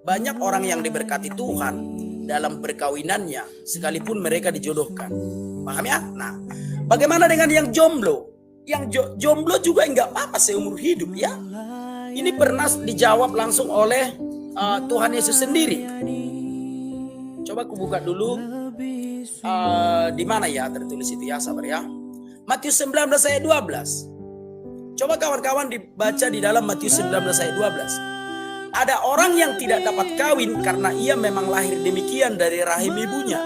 Banyak orang yang diberkati Tuhan dalam perkawinannya, sekalipun mereka dijodohkan. Paham ya? Nah, bagaimana dengan yang jomblo? Yang jomblo juga enggak apa-apa seumur hidup ya. Ini pernah dijawab langsung oleh Tuhan Yesus sendiri. Coba aku buka dulu. Di mana ya tertulis itu ya, sabar ya. Matius 19 ayat 12. Coba kawan-kawan dibaca di dalam Matius 19 ayat 12. Ada orang yang tidak dapat kawin karena ia memang lahir demikian dari rahim ibunya.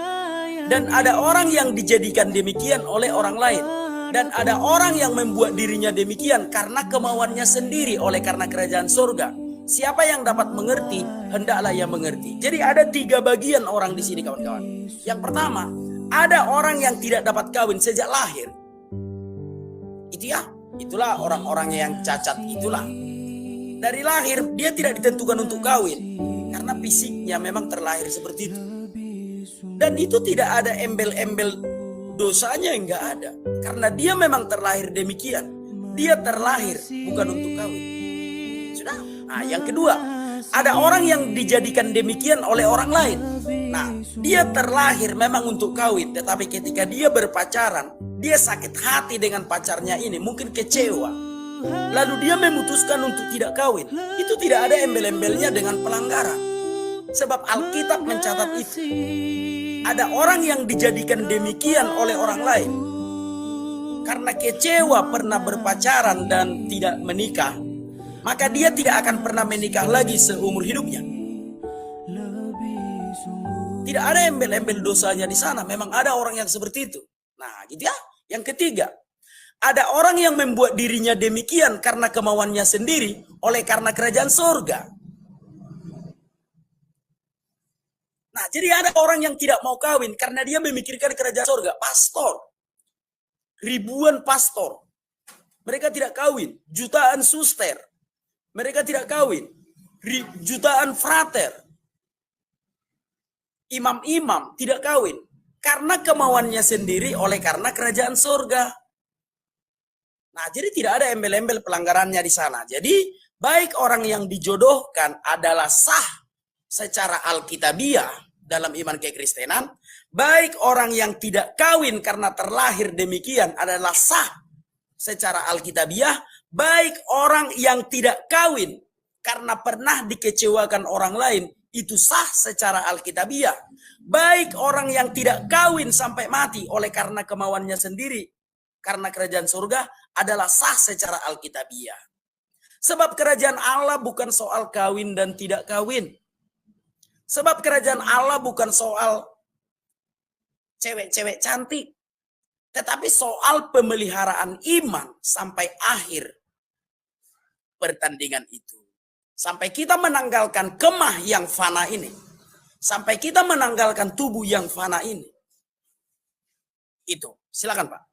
Dan ada orang yang dijadikan demikian oleh orang lain. Dan ada orang yang membuat dirinya demikian karena kemauannya sendiri oleh karena kerajaan surga. Siapa yang dapat mengerti, hendaklah ia mengerti. Jadi ada 3 bagian orang di sini kawan-kawan. Yang pertama, ada orang yang tidak dapat kawin sejak lahir. Itu ya, itulah orang-orang yang cacat itulah. Dari lahir dia tidak ditentukan untuk kawin karena fisiknya memang terlahir seperti itu. Dan itu tidak ada embel-embel dosanya, enggak ada. Karena dia memang terlahir demikian. Dia terlahir bukan untuk kawin. Sudah. Nah, yang kedua, ada orang yang dijadikan demikian oleh orang lain. Nah, dia terlahir memang untuk kawin, tetapi ketika dia berpacaran, dia sakit hati dengan pacarnya ini, mungkin kecewa. Lalu dia memutuskan untuk tidak kawin. Itu tidak ada embel-embelnya dengan pelanggaran. Sebab Alkitab mencatat itu. Ada orang yang dijadikan demikian oleh orang lain karena kecewa pernah berpacaran dan tidak menikah, maka dia tidak akan pernah menikah lagi seumur hidupnya. Tidak ada embel-embel dosanya di sana. Memang ada orang yang seperti itu. Nah, gitu ya. Yang ketiga, ada orang yang membuat dirinya demikian karena kemauannya sendiri oleh karena kerajaan surga. Nah, jadi ada orang yang tidak mau kawin karena dia memikirkan kerajaan surga. Pastor, ribuan pastor, mereka tidak kawin. Jutaan suster, mereka tidak kawin. Jutaan frater, imam-imam tidak kawin karena kemauannya sendiri oleh karena kerajaan surga. Nah, jadi tidak ada embel-embel pelanggarannya di sana. Jadi, baik orang yang dijodohkan adalah sah secara alkitabiah dalam iman kekristenan, baik orang yang tidak kawin karena terlahir demikian adalah sah secara alkitabiah, baik orang yang tidak kawin karena pernah dikecewakan orang lain, itu sah secara alkitabiah. Baik orang yang tidak kawin sampai mati oleh karena kemauannya sendiri, karena kerajaan surga adalah sah secara alkitabiah. Sebab kerajaan Allah bukan soal kawin dan tidak kawin. Sebab kerajaan Allah bukan soal cewek-cewek cantik. Tetapi soal pemeliharaan iman sampai akhir pertandingan itu. Sampai kita menanggalkan kemah yang fana ini. Sampai kita menanggalkan tubuh yang fana ini. Itu. Silakan Pak.